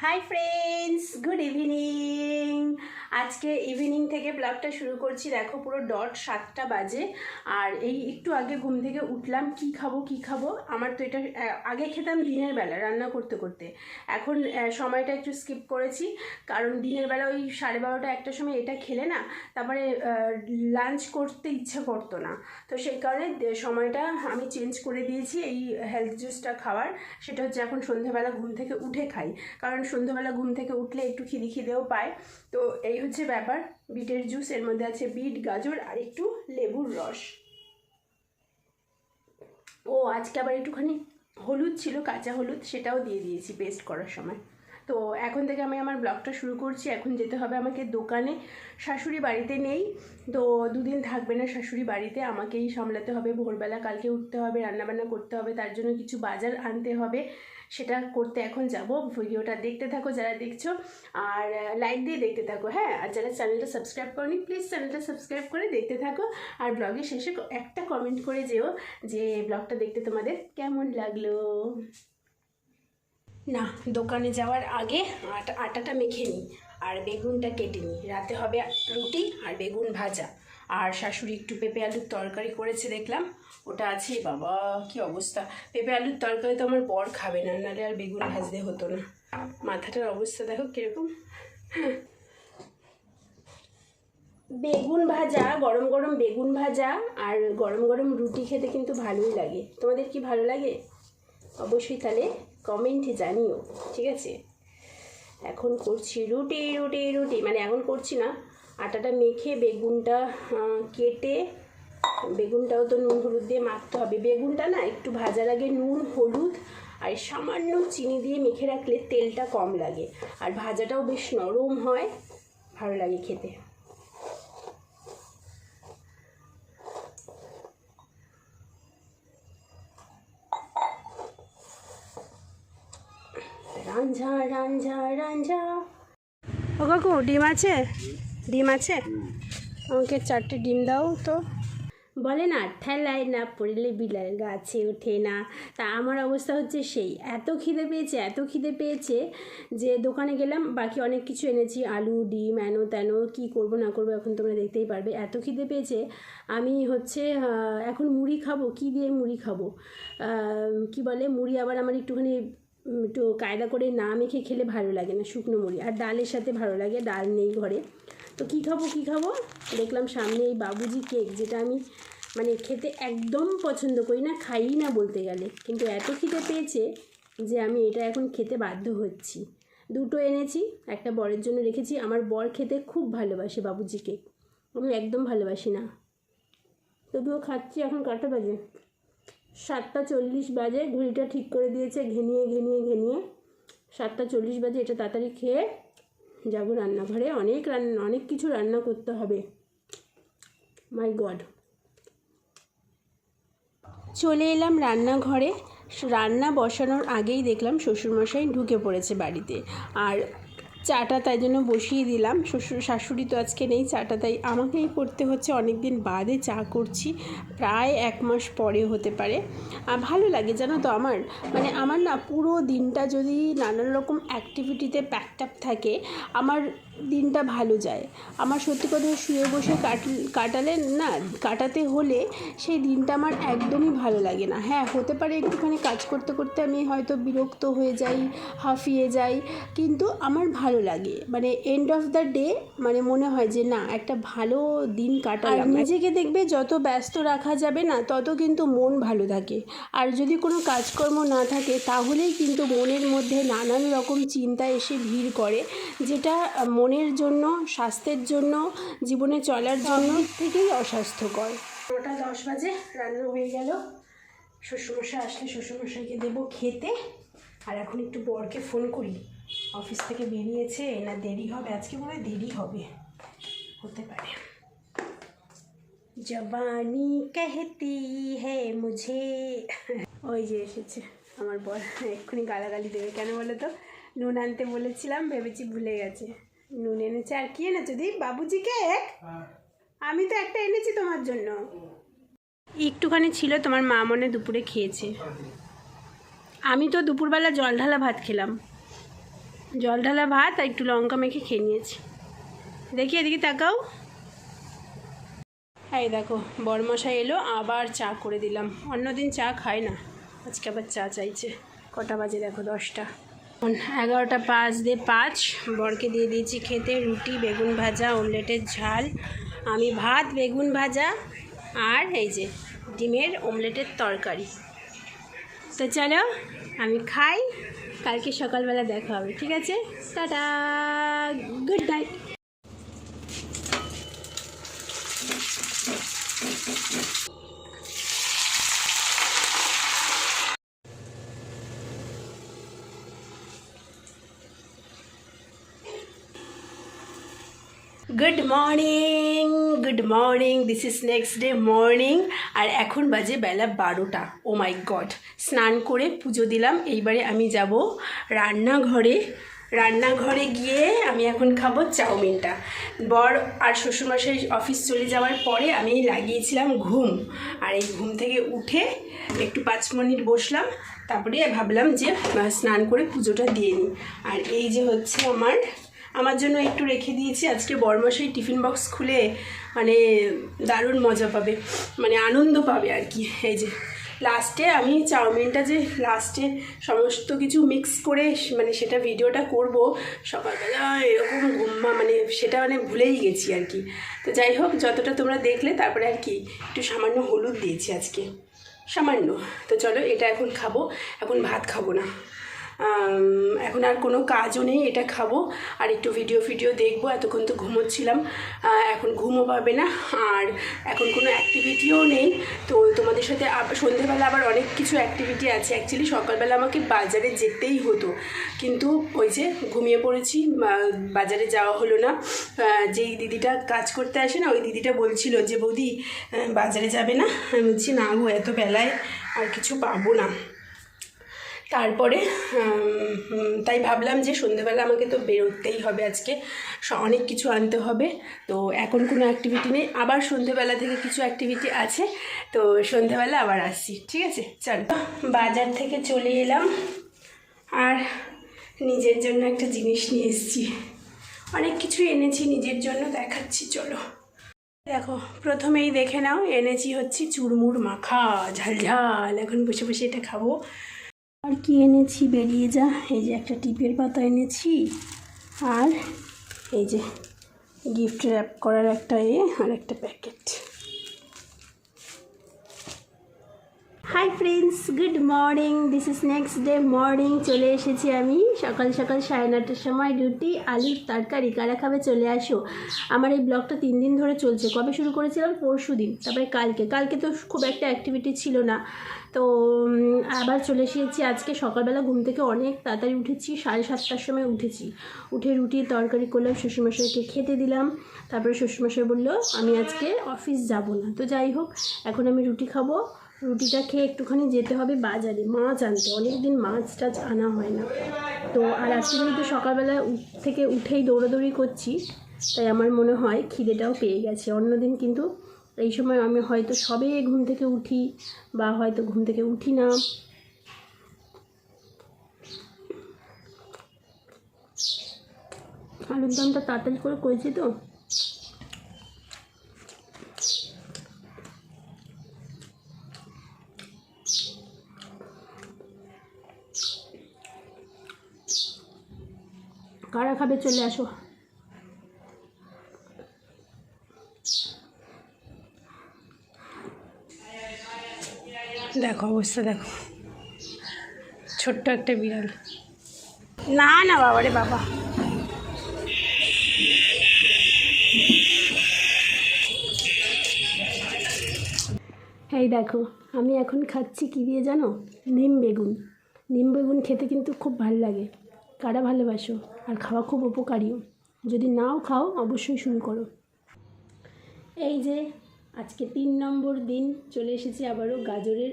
Hi friends, good evening. আজকে evening থেকে ব্লগটা শুরু করছি। দেখো পুরো ডট 7টা বাজে আর এই একটু আগে ঘুম থেকে উঠলাম। কি খাবো আমার তো এটা আগে খেতাম দিনের বেলা রান্না করতে করতে। এখন সময়টা একটু স্কিপ করেছি, কারণ দিনের বেলা ওই 12:30 1টার সময় এটা খেলে না তারপরে লাঞ্চ করতে ইচ্ছা করতো না। তো সেই কারণে সময়টা আমি চেঞ্জ করে দিয়েছি এই হেলথ জুসটা খাওয়ার। সেটা হচ্ছে এখন সন্ধ্যাবেলা ঘুম থেকে উঠে খাই, কারণ সন্ধ্যাবেলা ঘুম থেকে উঠলে একটু খিদেও পায়। তো এই হচ্ছে ব্যাপার। বিটের জুস, এর মধ্যে আছে বিট, গাজর আর একটু লেবুর রস। ও আজকে আবার একটুখানি হলুদ ছিল, কাঁচা হলুদ, সেটাও দিয়ে দিয়েছি পেস্ট করার সময়। তো এখন থেকে আমি আমার ব্লগটা শুরু করছি। এখন যেতে হবে আমাকে দোকানে। শাশুড়ি বাড়িতে নেই, তো দুদিন থাকবে না শাশুড়ি বাড়িতে, আমাকেই সামলাতে হবে। ভোরবেলা কালকে উঠতে হবে, রান্নাবান্না করতে হবে, তার জন্য কিছু বাজার আনতে হবে, সেটা করতে এখন যাব। ভিডিওটা দেখতে থাকো যারা দেখছো, আর লাইক দিয়ে দেখতে থাকো, হ্যাঁ। আর যারা চ্যানেলটা সাবস্ক্রাইব করনি প্লিজ চ্যানেলটা সাবস্ক্রাইব করে দেখতে থাকো। আর ব্লগের শেষে একটা কমেন্ট করে যেও যে ব্লগটা দেখতে তোমাদের কেমন লাগলো। না, দোকানে যাওয়ার আগে আটাটা মেখে নিই আর বেগুনটা কেটে নিই। রাতে হবে রুটি আর বেগুন ভাজা। আর শাশুড়ি একটু পেঁপে আলুর তরকারি করেছে দেখলাম, ওটা আছে। বাবা কি অবস্থা! পেঁপে আলুর তরকারি তো আমার বর খাবে না, নাহলে আর বেগুন ভাজতে হতো না। মাথাটার অবস্থা দেখো কীরকম। বেগুন ভাজা, গরম গরম বেগুন ভাজা আর গরম গরম রুটি খেতে কিন্তু ভালোই লাগে। তোমাদের কি ভালো লাগে? অবশ্যই তাহলে কমেন্টে জানিও, ঠিক আছে? এখন করছি রুটি রুটি রুটি, মানে এখন করছি না, আটাটা মেখে বেগুনটা কেটে, বেগুনটাও তো নুন হলুদ দিয়ে মাখতে হবে। বেগুনটা না একটু ভাজার আগে নুন হলুদ আর সামান্য চিনি দিয়ে মেখে রাখলে তেলটা কম লাগে, আর ভাজাটাও বেশ নরম হয়, ভালো লাগে খেতে। রাঞ্ঝা রাঞ্ঝা রাঞ্ঝা। ও কাকু, ডিম আছে? ডিম আছে? আমাকে 4টে ডিম দাও তো। বলে না, ঠেলায় না পড়লে বিড়াল গাছে ওঠে না। তা আমার অবস্থা হচ্ছে সেই, এত খিদে পেয়েছে যে দোকানে গেলাম, বাকি অনেক কিছু এনেছি, আলু ডিম এনো তেনো, কী করবো না করবো এখন তোমরা দেখতেই পারবে। এত খিদে পেয়েছে আমি হচ্ছে এখন মুড়ি খাবো। কি দিয়ে মুড়ি খাবো? কি বলে, মুড়ি আবার আমার একটুখানি একটু কায়দা করে না মেখে খেলে ভালো লাগে না, শুকনো মুড়ি। আর ডালের সাথে ভালো লাগে, ডাল নেই ঘরে। তো কী খাবো দেখলাম সামনে এই বাবুজি কেক, যেটা আমি মানে খেতে একদম পছন্দ করি না, খাই না বলতে গেলে, কিন্তু এত খিদে পেয়েছে যে আমি এটা এখন খেতে বাধ্য হচ্ছি। 2টো এনেছি, একটা বরের জন্য রেখেছি। আমার বর খেতে খুব ভালোবাসে বাবুজি কেক, আমি একদম ভালোবাসি না, তবুও খাচ্ছি। এখন কটা বাজে? 7টা 40 বাজে। ঘড়িটা ঠিক করে দিয়েছে ঘেনিয়ে 7টা 40 বাজে। এটা তাড়াতাড়ি খেয়ে যাবো রান্নাঘরে। অনেক কিছু রান্না করতে হবে, মাই গড। চলে এলাম রান্নাঘরে। রান্না বসানোর আগেই দেখলাম শ্বশুরমশাই ঢুকে পড়েছে বাড়িতে, আর চাটা তাই জন্য বসিয়ে দিলাম। শাশুড়ি তো আজকে নেই, চাটা তাই আমাকেই করতে হচ্ছে। অনেক দিন বাদে চা করছি, প্রায় 1 মাস পরে হতে পারে। ভালো লাগে জানো তো, আমার না পুরো দিনটা যদি নানান রকম অ্যাক্টিভিটিতে প্যাকড আপ থাকে, আমার দিনটা ভালো যায়। আমার সত্যি কথা, শুয়ে বসে কাটাতে হলে সেই দিনটা আমার একদমই ভালো লাগে না। হ্যাঁ, হতে পারে একটুখানি কাজ করতে করতে আমি হয়তো বিরক্ত হয়ে যাই, হাঁফিয়ে যাই, কিন্তু আমার ভালো লাগে। মানে এন্ড অফ দ্য ডে মানে মনে হয় যে না, একটা ভালো দিন কাটালাম। নিজেকে দেখবে যত ব্যস্ত রাখা যাবে না, তত কিন্তু মন ভালো থাকে। আর যদি কোনো কাজকর্ম না থাকে, তাহলেই কিন্তু মনের মধ্যে নানান রকম চিন্তা এসে ভিড় করে, যেটা মনের জন্য, স্বাস্থ্যের জন্য, জীবনে চলার জন্য থেকেই অস্বাস্থ্যকর। 9টা 10 বাজে, রান্না হয়ে গেল। শ্বশুরমশাই আসলে শ্বশুরমশাইকে দেবো খেতে। আর এখন একটু বরকে ফোন করি, অফিস থেকে বেরিয়েছে না দেরি হবে। আজকে মনে হয় দেরি হতে পারে। জবানি कहती है मुझे। ওই যে এসেছে আমার বর, এক্ষুনি গালাগালি দেবে। কেন বলো তো? নুন আনতে বলেছিলাম, ভেবেছি ভুলে গেছে। নুন এনেছে। আর কি এনেছো দি? বাবুজি কেক? আমি তো একটা এনেছি তোমার জন্য। একটুখানি ছিল, তোমার মা মনে দুপুরে খেয়েছে। আমি তো দুপুরবেলা জল ঢালা ভাত খেলাম। জল ঢালা ভাত আর একটু লঙ্কা মেখে খেয়ে নিয়েছি। দেখি এদিকে তাকাও। এই দেখো বরমশাই এলো, আবার চা করে দিলাম। অন্যদিন চা খায় না, আজকে আবার চা চাইছে। কটা বাজে দেখো 10টা, 11:05 বরকে দিয়ে দিয়েছি খেতে রুটি, বেগুন ভাজা, অমলেটের ঝাল। আমি ভাত, বেগুন ভাজা আর এই যে ডিমের অমলেটের তরকারি। তো চলো আমি খাই, কালকে সকালবেলা দেখা হবে, ঠিক আছে? টাটা, good night. Good morning, this is next day morning. আর এখন বাজে বেলা 12টা। ও মাই গড, স্নান করে পুজো দিলাম। এইবারে আমি যাব রান্নাঘরে গিয়ে আমি এখন খাবো চাউমিনটা। বর আর শ্বশুরমশাই অফিস চলে যাওয়ার পরে আমি লাগিয়েছিলাম ঘুম, আর এই ঘুম থেকে উঠে একটু 5 মিনিট বসলাম, তারপরে ভাবলাম যে স্নান করে পুজোটা দিয়ে নিই। আর এই যে হচ্ছে আমার জন্য একটু রেখে দিয়েছি। আজকে বরমশাই টিফিন বক্স খুলে মানে দারুণ মজা পাবে, মানে আনন্দ পাবে আর কি। এই যে লাস্টে আমি চাউমিনটা যে লাস্টে সমস্ত কিছু মিক্স করে মানে সেটা ভিডিওটা করব সকালবেলা, এরকম মানে সেটা মানে ভুলেই গেছি আর কি। তো যাই হোক, যতটা তোমরা দেখলে, তারপরে আর কি একটু সামান্য হলুদ দিয়েছি আজকে, সামান্য। তো চলো এটা এখন খাবো, এখন ভাত খাবো না, এখন আর কোনো কাজও নেই, এটা খাবো আর একটু ভিডিও দেখবো। এতক্ষণ তো ঘুমোচ্ছিলাম, এখন ঘুমও পাবে না, আর এখন কোনো অ্যাক্টিভিটিও নেই। তো তোমাদের সাথে সন্ধেবেলা আবার অনেক কিছু অ্যাক্টিভিটি আছে। অ্যাকচুয়ালি সকালবেলা আমাকে বাজারে যেতেই হতো, কিন্তু ওই যে ঘুমিয়ে পড়েছি, বাজারে যাওয়া হলো না। যেই দিদিটা কাজ করতে আসে না, ওই দিদিটা বলছিল যে বৌদি বাজারে যাবে না? আমি বলছি না গো, এত বেলায় আর কিছু পাবো না। তারপরে তাই ভাবলাম যে সন্ধেবেলা আমাকে তো বেরোতেই হবে, আজকে অনেক কিছু আনতে হবে। তো এখন কোনো অ্যাক্টিভিটি নেই, আবার সন্ধেবেলা থেকে কিছু অ্যাক্টিভিটি আছে। তো সন্ধেবেলা আবার আসছি, ঠিক আছে? চলো, বাজার থেকে চলে এলাম আর নিজের জন্য একটা জিনিস নিয়ে এসেছি। অনেক কিছু এনেছি নিজের জন্য, দেখাচ্ছি চলো। দেখো, প্রথমেই দেখে নাও, এনেছি হচ্ছে চুরমুর মাখা, ঝাল। এখন বসে বসে এটা খাবো। আর কি এনেছি, বেরিয়ে যা, এই যে একটা টিপের পাতা এনেছি, আর এই যে গিফট র্যাপ করার একটা আর একটা packet. Hi friends, good morning, this is next day morning. চলে এসেছি আমি সকাল 9টার সময়, রুটি আলুর তরকারি। কারা খাবে চলে আসো। আমার এই ব্লগটা 3 দিন ধরে চলছে। কবে শুরু করেছিলাম? পরশুদিন, তারপরে কালকে তো খুব একটা অ্যাক্টিভিটি ছিল না, তো আবার চলে এসেছি আজকে। সকালবেলা ঘুম থেকে অনেক তাড়াতাড়ি উঠেছি, 7:30টার সময় উঠে রুটি তরকারি করলাম, শ্বশুরমশাইকে খেতে দিলাম। তারপরে শ্বশুরমশাই বললো আমি আজকে অফিস যাব না। তো যাই হোক, এখন আমি রুটি খাবো। রুটিটা খেয়ে একটুখানি যেতে হবে বাজারে মাছ আনতে, অনেক দিন মাছ টাছ আনা হয় না। তো আর আজকে যেহেতু সকালবেলা থেকে উঠেই দৌড়াদৌড়ি করছি, তাই আমার মনে হয় খিদেটাও পেয়ে গেছে। অন্যদিন কিন্তু এই সময় আমি হয়তো সবে ঘুম থেকে উঠি, বা হয়তো ঘুম থেকে উঠি না। আলুর দমটা তাড়াতাড়ি করে করেছি তো। কারা খাবে চলে আসো। দেখো অবস্থা, দেখো ছোট্ট একটা বিড়াল। না বাবা রে বাবা, এই দেখো আমি এখন খাচ্ছি কী দিয়ে জানো? নিম বেগুন খেতে কিন্তু খুব ভালো লাগে। কারা ভালোবাসো? আর খাওয়া খুব উপকারীও। যদি নাও খাও অবশ্যই শুরু করো। এই যে আজকে 3 নম্বর দিন চলে এসেছি আবারও গাজরের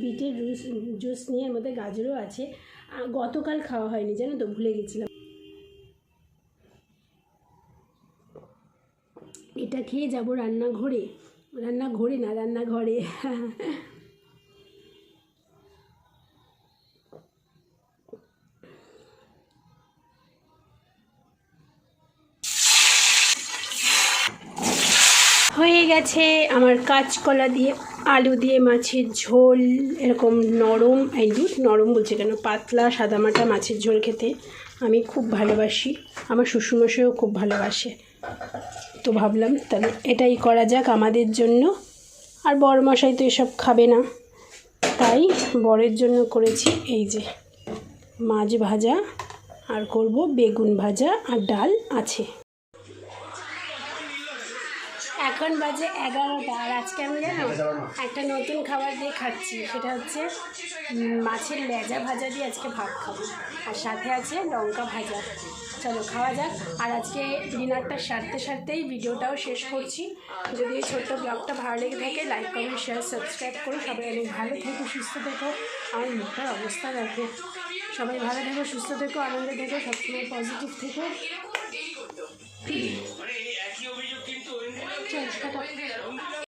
বিটের জুস নিয়ে, এর মধ্যে গাজরও আছে। গতকাল খাওয়া হয়নি জানো তো, ভুলে গেছিলাম। এটা খেয়ে যাবো রান্নাঘরে না রান্নাঘরে। হয়ে গেছে আমার কাঁচকলা দিয়ে আলু দিয়ে মাছের ঝোল। এরকম নরম, এই দুধ নরম বলছে কেন, পাতলা সাদামাটা মাছের ঝোল খেতে আমি খুব ভালোবাসি, আমার শ্বশুরমশাইও খুব ভালোবাসে। তো ভাবলাম তাহলে এটাই করা যাক আমাদের জন্য। আর বড়মশাই তো এসব খাবে না, তাই বরের জন্য করেছি এই যে মাছ ভাজা, আর করব বেগুন ভাজা, আর ডাল আছে। এখন বাজে 11টা, আর আজকে আমি জানো একটা নতুন খাবার দিয়ে খাচ্ছি, সেটা হচ্ছে মাছের লেজা ভাজা দিয়ে আজকে ভাত খাবো, আর সাথে আছে লঙ্কা ভাজা। চলো খাওয়া যাক। আর আজকে ডিনারটা সারতেই ভিডিওটাও শেষ করছি। যদি এই ছোট্ট ব্লগটা ভালো লেগে থাকে লাইক কমেন্ট শেয়ার সাবস্ক্রাইব করো। সবাই অনেক ভালো থেকো, সুস্থ থেকো। আমার মুখটার অবস্থা দেখো। সবাই ভালো থেকো, সুস্থ থেকো, আনন্দে থেকো, সবসময় পজিটিভ থেকো। চল টাটা।